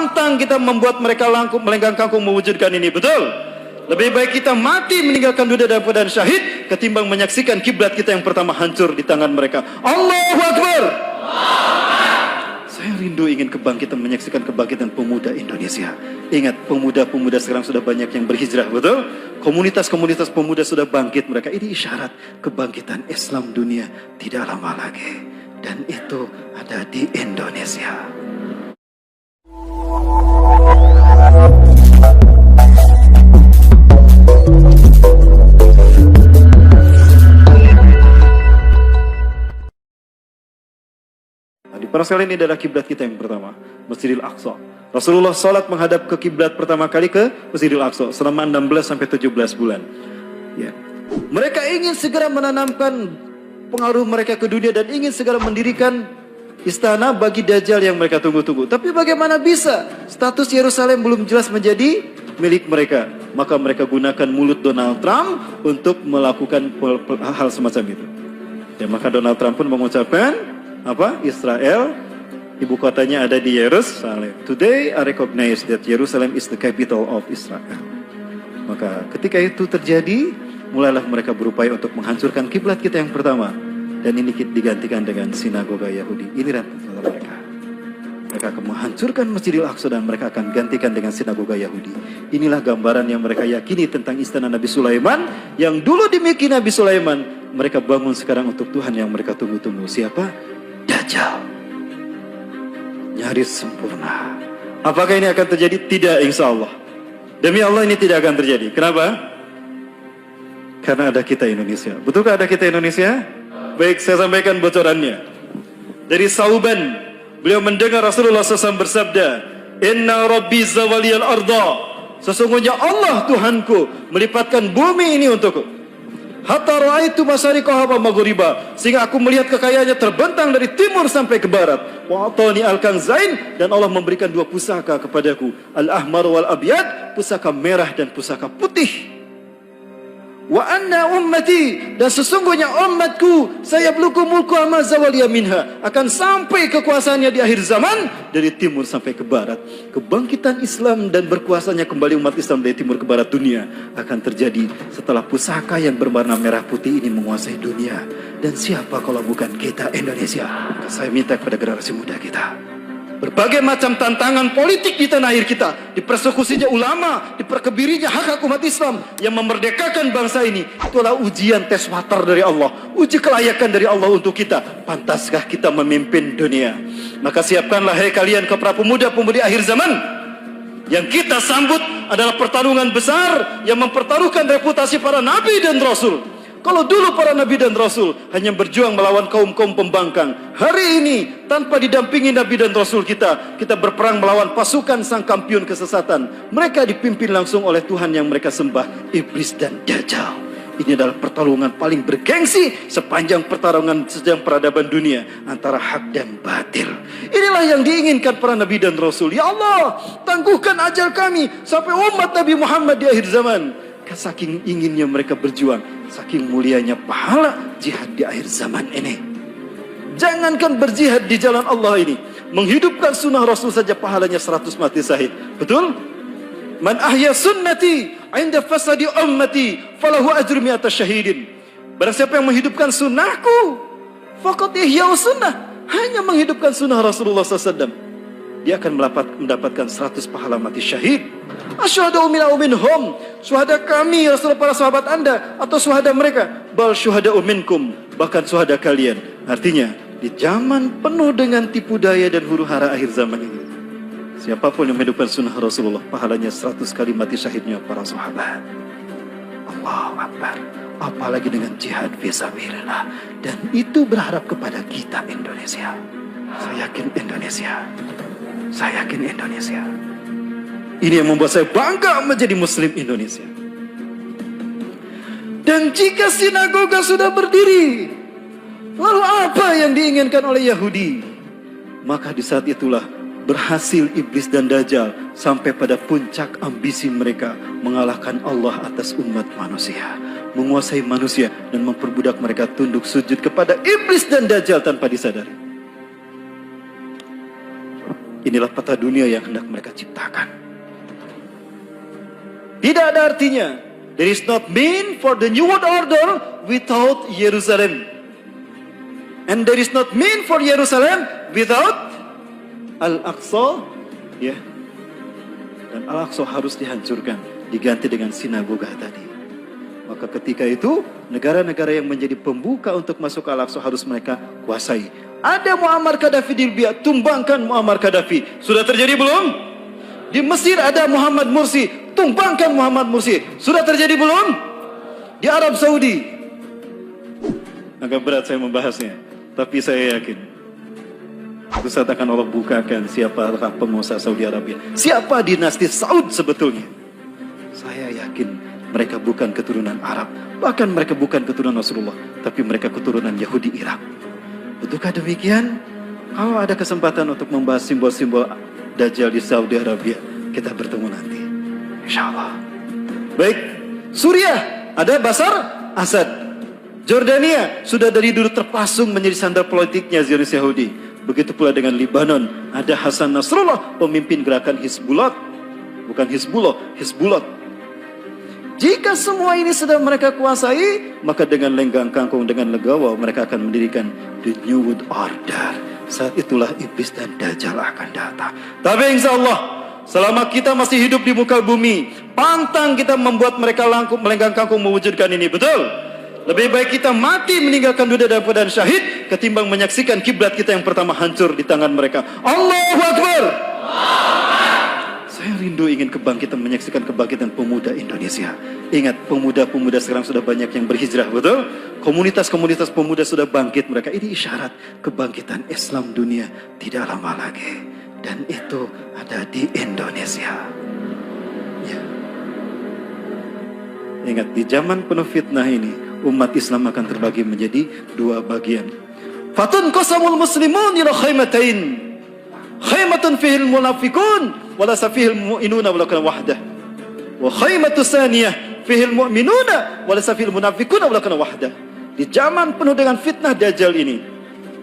pantang kita membuat mereka melenggang kangkung mewujudkan ini. Betul? Lebih baik kita mati meninggalkan dunia dalam keadaan syahid ketimbang menyaksikan kiblat kita yang pertama hancur di tangan mereka. Allahu Akbar. Saya rindu ingin kebangkitan, menyaksikan kebangkitan pemuda Indonesia. Ingat, pemuda-pemuda sekarang sudah banyak yang berhijrah, betul? Komunitas-komunitas pemuda sudah bangkit mereka. Ini isyarat kebangkitan Islam dunia tidak lama lagi. Dan itu ada di Indonesia. Para sekalian, ini adalah kiblat kita yang pertama, Masjidil Aqsa. Rasulullah salat menghadap ke kiblat pertama kali ke Masjidil Aqsa selama 16 sampai 17 bulan. Ya. Mereka ingin segera menanamkan pengaruh mereka ke dunia dan ingin segera mendirikan istana bagi Dajjal yang mereka tunggu-tunggu. Tapi bagaimana bisa? Status Yerusalem belum jelas menjadi milik mereka. Maka mereka gunakan mulut Donald Trump untuk melakukan hal semacam itu. Ya, maka Donald Trump pun mengucapkan Israel, ibu kotanya ada di Yerusalem. Today I recognize that Jerusalem is the capital of Israel. Maka ketika itu terjadi, mulailah mereka berupaya untuk menghancurkan kiblat kita yang pertama, dan ini digantikan dengan sinagoga Yahudi. Ini rencana mereka. Mereka akan menghancurkan Masjidil Aqsa dan mereka akan gantikan dengan sinagoga Yahudi. Inilah gambaran yang mereka yakini tentang istana Nabi Sulaiman yang dulu dimiliki Nabi Sulaiman. Mereka bangun sekarang untuk Tuhan yang mereka tunggu-tunggu. Siapa? Dajjal. Nyaris sempurna. Apakah ini akan terjadi? Tidak, insya Allah. Demi Allah ini tidak akan terjadi. Kenapa? Karena ada kita Indonesia. Betulkah ada kita Indonesia? Baik, saya sampaikan bocorannya. Dari Sauban, beliau mendengar Rasulullah SAW bersabda, Inna Rabbi zawaliyal arda. Sesungguhnya Allah Tuhanku melipatkan bumi ini untukku. Hatta ra'aitu masyariqaha wa maghriba, sehingga aku melihat kekayaannya terbentang dari timur sampai ke barat. Wa atani al-kanzain, dan Allah memberikan dua pusaka kepadaku, al-ahmar wal abyad, pusaka merah dan pusaka putih. Wa anna ummati, dan sesungguhnya umatku, saya bluku mulku ama zawaliya minha, akan sampai kekuasaannya di akhir zaman dari timur sampai ke barat. Kebangkitan Islam dan berkuasanya kembali umat Islam dari timur ke barat dunia akan terjadi setelah pusaka yang berwarna merah putih ini menguasai dunia. Dan siapa kalau bukan kita Indonesia? Maka saya minta kepada generasi muda kita, berbagai macam tantangan politik di tanah air kita, dipersekusinya ulama, diperkebirinya hak-hak umat Islam yang memerdekakan bangsa ini, itulah ujian tes watar dari Allah, uji kelayakan dari Allah untuk kita. Pantaskah kita memimpin dunia? Maka siapkanlah, hai kalian, ke para pemuda-pemudi akhir zaman. Yang kita sambut adalah pertarungan besar yang mempertaruhkan reputasi para nabi dan rasul. Kalau dulu para nabi dan rasul hanya berjuang melawan kaum-kaum pembangkang, hari ini tanpa didampingi nabi dan rasul kita berperang melawan pasukan sang kampiun kesesatan. Mereka dipimpin langsung oleh Tuhan yang mereka sembah, iblis dan Dajjal. Ini adalah pertarungan paling bergengsi sepanjang pertarungan sejak peradaban dunia antara hak dan batil. Inilah yang diinginkan para nabi dan rasul. Ya Allah, tangguhkan ajal kami sampai umat Nabi Muhammad di akhir zaman. Saking inginnya mereka berjuang, saking mulianya pahala jihad di akhir zaman ini. Jangankan berjihad di jalan Allah ini, menghidupkan sunnah Rasul saja pahalanya 100 mati syahid. Betul? Man ahya sunnati inda fasadi ummati falahu ajru mi'ata syahidin. Barang siapa yang menghidupkan sunnahku, faqad ihya sunnah, hanya menghidupkan sunnah Rasulullah SAW, dia akan mendapatkan 100 pahala mati syahid. Asyhadu minhum, syuhada kami Rasulullah, para sahabat Anda, atau syuhada mereka? Bal syuhada minkum, bahkan syuhada kalian. Artinya di zaman penuh dengan tipu daya dan huru-hara akhir zaman ini, siapapun yang menghidupkan sunnah Rasulullah, pahalanya 100 kali mati syahidnya para sahabat. Allahu Akbar. Apalagi dengan jihad fisabilillah. Dan itu berharap kepada kita Indonesia. Saya yakin Indonesia. Saya yakin Indonesia. Ini yang membuat saya bangga menjadi Muslim Indonesia. Dan jika sinagoga sudah berdiri, lalu apa yang diinginkan oleh Yahudi? Maka di saat itulah berhasil iblis dan Dajjal sampai pada puncak ambisi mereka mengalahkan Allah atas umat manusia, menguasai manusia dan memperbudak mereka tunduk sujud kepada iblis dan Dajjal tanpa disadari. inilah peta dunia yang hendak mereka ciptakan. Tidak ada artinya. There is not mean for the New World Order without Jerusalem. And there is not mean for Jerusalem without Al-Aqsa. Ya. Dan Al-Aqsa harus dihancurkan, diganti dengan sinagoga tadi. Maka ketika itu, negara-negara yang menjadi pembuka untuk masuk ke Al-Aqsa harus mereka kuasai. Ada Muammar Gaddafi di Libya, tumbangkan Muammar Gaddafi. Sudah terjadi belum? Di Mesir ada Muhammad Mursi, tumbangkan Muhammad Mursi. Sudah terjadi belum? Di Arab Saudi. Agak berat saya membahasnya, tapi saya yakin suatu saat akan Allah bukakan siapakah penguasa Saudi Arabia, siapa dinasti Saud sebetulnya. Saya yakin mereka bukan keturunan Arab, bahkan mereka bukan keturunan Rasulullah, tapi mereka keturunan Yahudi Irak. Betulkah demikian? Kalau ada kesempatan untuk membahas simbol-simbol Dajjal di Saudi Arabia, kita bertemu nanti, insya Allah. Baik, Suriah ada Bashar Assad. Jordania sudah dari dulu terpasung menjadi sandar politiknya Zionis Yahudi. Begitu pula dengan Lebanon, ada Hasan Nasrullah, pemimpin gerakan Hizbullah, bukan Hizbullah, Hizbullah. Jika semua ini sudah mereka kuasai, maka dengan lenggang kangkung, dengan legawa, mereka akan mendirikan the New World Order. Saat itulah iblis dan Dajjal akan datang. Tapi insya Allah, selama kita masih hidup di muka bumi, pantang kita membuat mereka melenggang kangkung mewujudkan ini, betul? Lebih baik kita mati meninggalkan dunia dalam keadaan syahid ketimbang menyaksikan kiblat kita yang pertama hancur di tangan mereka. Allahu Akbar. Saya rindu ingin kebangkitan, menyaksikan kebangkitan pemuda Indonesia. Ingat, pemuda-pemuda sekarang sudah banyak yang berhijrah, betul? Komunitas-komunitas pemuda sudah bangkit mereka. Ini isyarat kebangkitan Islam dunia tidak lama lagi. Dan itu ada di Indonesia. Ya. Ingat, di zaman penuh fitnah ini, umat Islam akan terbagi menjadi dua bagian. Fatun qasamul muslimun ila khaymatain. Khaymatun fihil munafiqun wala safihil mu'minuna walakin wahdah. Wa khaymatu saniyah fihil mu'minuna wala safihil munafiquna walakin wahdah. Di zaman penuh dengan fitnah Dajjal ini,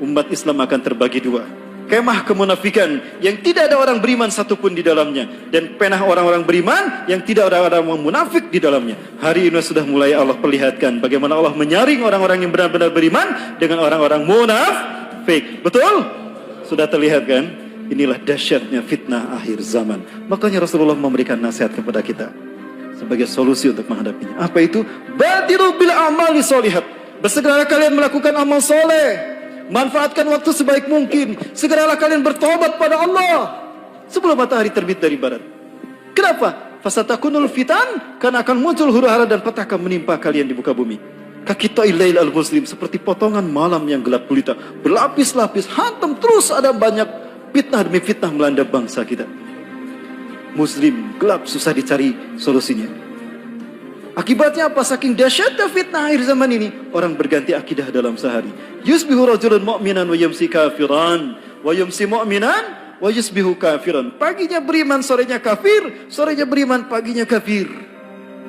umat Islam akan terbagi dua. Kemah kemunafikan yang tidak ada orang beriman satupun di dalamnya, dan penah orang-orang beriman yang tidak ada orang munafik di dalamnya. Hari ini sudah mulai Allah perlihatkan bagaimana Allah menyaring orang-orang yang benar-benar beriman dengan orang-orang munafik. Betul? Sudah terlihat kan? Inilah dahsyatnya fitnah akhir zaman. Makanya Rasulullah memberikan nasihat kepada kita sebagai solusi untuk menghadapinya. Apa itu? Badiru bil a'mali sholihat. Bersegeralah kalian melakukan amal soleh. Manfaatkan waktu sebaik mungkin. Segeralah kalian bertobat pada Allah sebelum matahari terbit dari barat. Kenapa? Fasatakunul fitan, karena akan muncul huru-hara dan petaka menimpa kalian di muka bumi. Kakita'il lail al-muslim, seperti potongan malam yang gelap gulita, berlapis-lapis, hantam terus ada banyak fitnah demi fitnah melanda bangsa kita. Muslim gelap, susah dicari solusinya. Akibatnya apa? Saking dahsyatnya fitnah akhir zaman ini, orang berganti akidah dalam sehari. Yusbihu rajulun mu'minan wa yumsi kafiran, wa yumsi mu'minan wa yusbihu kafiran. Paginya beriman, sorenya kafir, sorenya beriman, paginya kafir.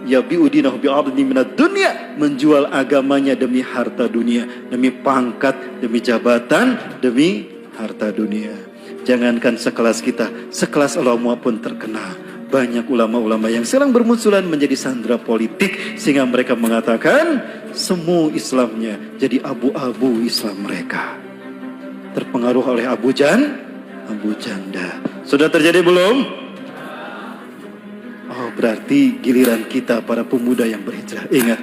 Yabi'u dinahu bi'ardi minad dunya, menjual agamanya demi harta dunia, demi pangkat, demi jabatan, demi harta dunia. Jangankan sekelas kita, sekelas ulama pun terkena. Banyak ulama-ulama yang sekarang bermunculan menjadi sandera politik, sehingga mereka mengatakan semu Islamnya jadi abu-abu Islam mereka. Terpengaruh oleh Abu Janda. Sudah terjadi belum? Oh, berarti giliran kita para pemuda yang berhijrah. Ingat,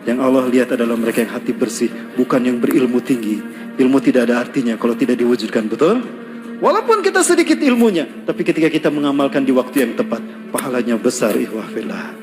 yang Allah lihat adalah mereka yang hati bersih, bukan yang berilmu tinggi. Ilmu tidak ada artinya kalau tidak diwujudkan, betul? Walaupun kita sedikit ilmunya, tapi ketika kita mengamalkan di waktu yang tepat, pahalanya besar, ikhwah fillah.